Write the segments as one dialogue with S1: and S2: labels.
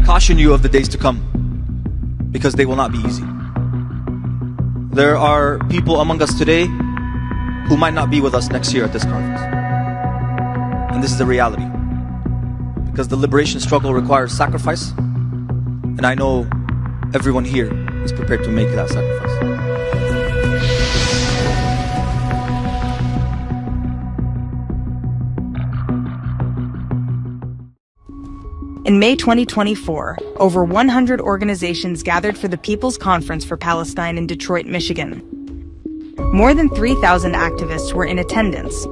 S1: caution you of the days to come, because they will not be easy. There are people among us today who might not be with us next year at this conference. And this is the reality. Because the liberation struggle requires sacrifice, and I know everyone here is prepared to make that sacrifice.
S2: In May 2024, over 100 organizations gathered for the People's Conference for Palestine in Detroit, Michigan. More than 3,000 activists were in attendance.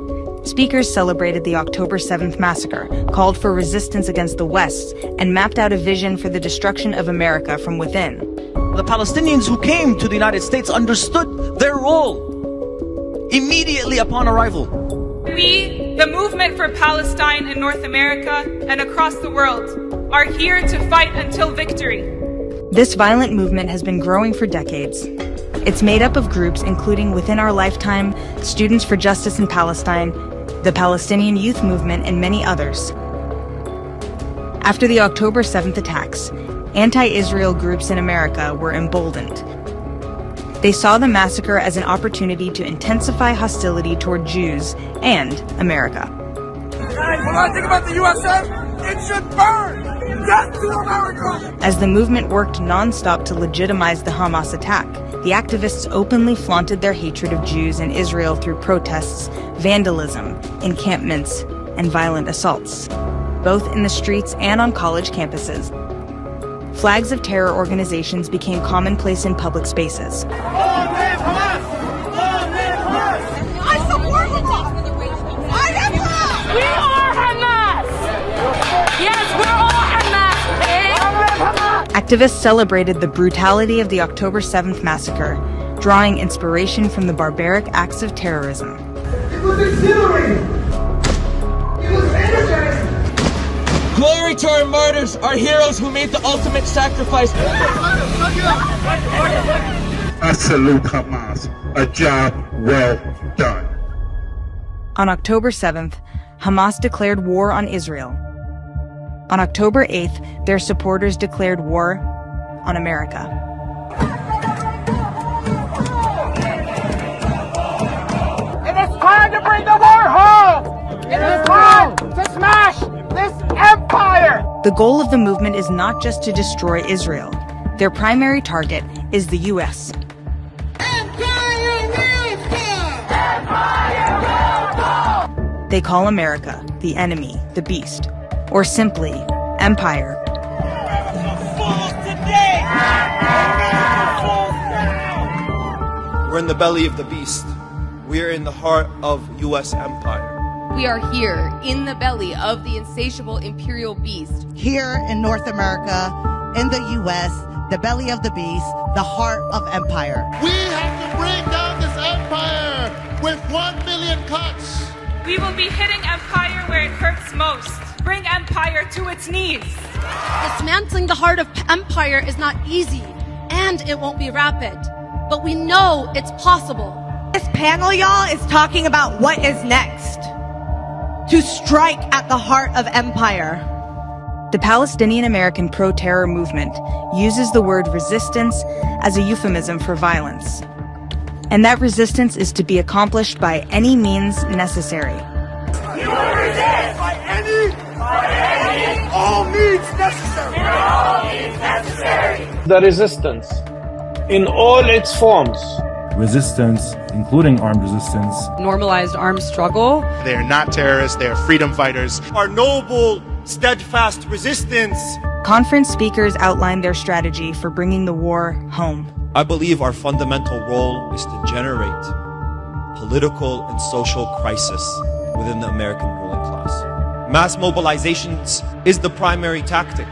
S2: Speakers celebrated the October 7th massacre, called for resistance against the West, and mapped out a vision for the destruction of America from within.
S1: The Palestinians who came to the United States understood their role immediately upon arrival.
S3: We, the movement for Palestine in North America and across the world, are here to fight until victory.
S2: This violent movement has been growing for decades. It's made up of groups including Within Our Lifetime, Students for Justice in Palestine, the Palestinian Youth Movement, and many others. After the October 7th attacks, anti-Israel groups in America were emboldened. They saw the massacre as an opportunity to intensify hostility toward Jews and America.
S4: When I think about the USA, it should burn! Death to America!
S2: As the movement worked non-stop to legitimize the Hamas attack, the activists openly flaunted their hatred of Jews and Israel through protests, vandalism, encampments, and violent assaults, both in the streets and on college campuses. Flags of terror organizations became commonplace in public spaces.
S4: I support Hamas! I am Hamas!
S3: We are Hamas! Yes, we're all Hamas!
S2: Activists celebrated the brutality of the October 7th massacre, drawing inspiration from the barbaric acts of terrorism.
S4: It was exhilarating! It was energetic!
S5: Glory to our martyrs, our heroes who made the ultimate sacrifice.
S6: I salute Hamas. A job well done.
S2: On October 7th, Hamas declared war on Israel. On October 8th, their supporters declared war on America.
S4: It is time to bring the war home! It is time to smash this empire!
S2: The goal of the movement is not just to destroy Israel. Their primary target is the U.S. They call America the enemy, the beast, or simply empire.
S7: We're in the belly of the beast. We are in the heart of U.S. empire.
S8: We are here in the belly of the insatiable imperial beast.
S9: Here in North America, in the U.S., the belly of the beast, the heart of empire.
S10: We have to bring down this empire with 1 million cuts.
S3: We will be hitting empire where it hurts most. Bring empire to its knees.
S8: Dismantling the heart of empire is not easy, and it won't be rapid. But we know it's possible.
S9: This panel, y'all, is talking about what is next. To strike at the heart of empire.
S2: The Palestinian American pro-terror movement uses the word resistance as a euphemism for violence. And that resistance is to be accomplished by any means necessary.
S4: We will resist by any, all means necessary.
S5: The resistance, in all its forms.
S11: Resistance, including armed resistance.
S12: Normalized armed struggle.
S10: They are not terrorists, they are freedom fighters.
S7: Our noble, steadfast resistance.
S2: Conference speakers outlined their strategy for bringing the war home.
S7: I believe our fundamental role is to generate political and social crisis within the American ruling class. Mass mobilizations is the primary tactic.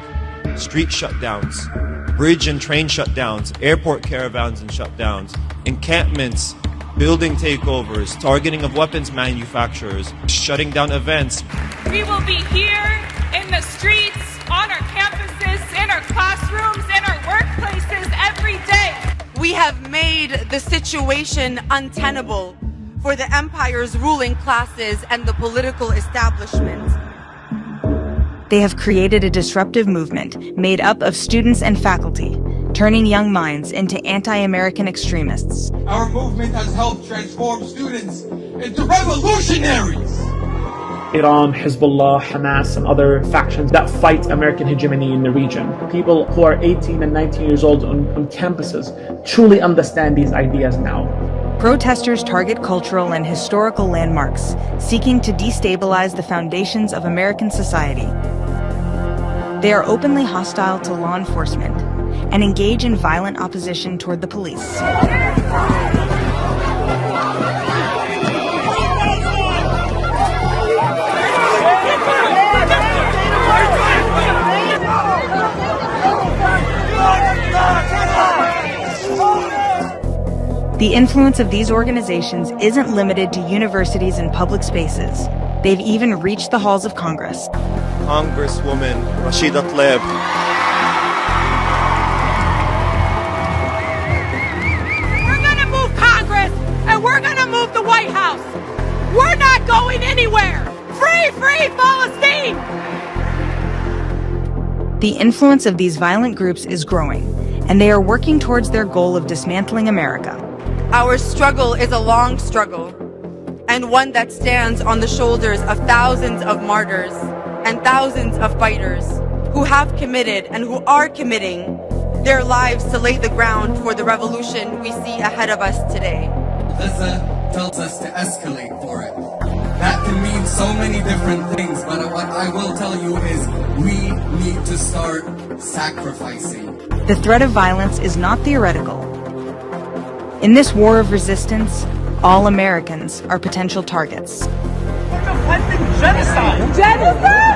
S7: Street shutdowns, bridge and train shutdowns, airport caravans and shutdowns, encampments, building takeovers, targeting of weapons manufacturers, shutting down events.
S3: We will be here in the streets, on our campuses, in our classrooms, in our workplaces every day.
S13: We have made the situation untenable for the empire's ruling classes and the political establishment.
S2: They have created a disruptive movement made up of students and faculty, turning young minds into anti-American extremists.
S5: Our movement has helped transform students into revolutionaries.
S14: Iran, Hezbollah, Hamas, and other factions that fight American hegemony in the region. People who are 18 and 19 years old on campuses truly understand these ideas now.
S2: Protesters target cultural and historical landmarks, seeking to destabilize the foundations of American society. They are openly hostile to law enforcement and engage in violent opposition toward the police. The influence of these organizations isn't limited to universities and public spaces. They've even reached the halls of Congress.
S7: Congresswoman Rashida Tlaib.
S3: We're going to move Congress, and we're going to move the White House. We're not going anywhere. Free, free Palestine!
S2: The influence of these violent groups is growing, and they are working towards their goal of dismantling America.
S13: Our struggle is a long struggle, and one that stands on the shoulders of thousands of martyrs and thousands of fighters who have committed and who are committing their lives to lay the ground for the revolution we see ahead of us today.
S5: Gaza tells us to escalate for it. That can mean so many different things, but what I will tell you is we need to start sacrificing.
S2: The threat of violence is not theoretical. In this war of resistance, all Americans are potential targets.
S4: Genocide!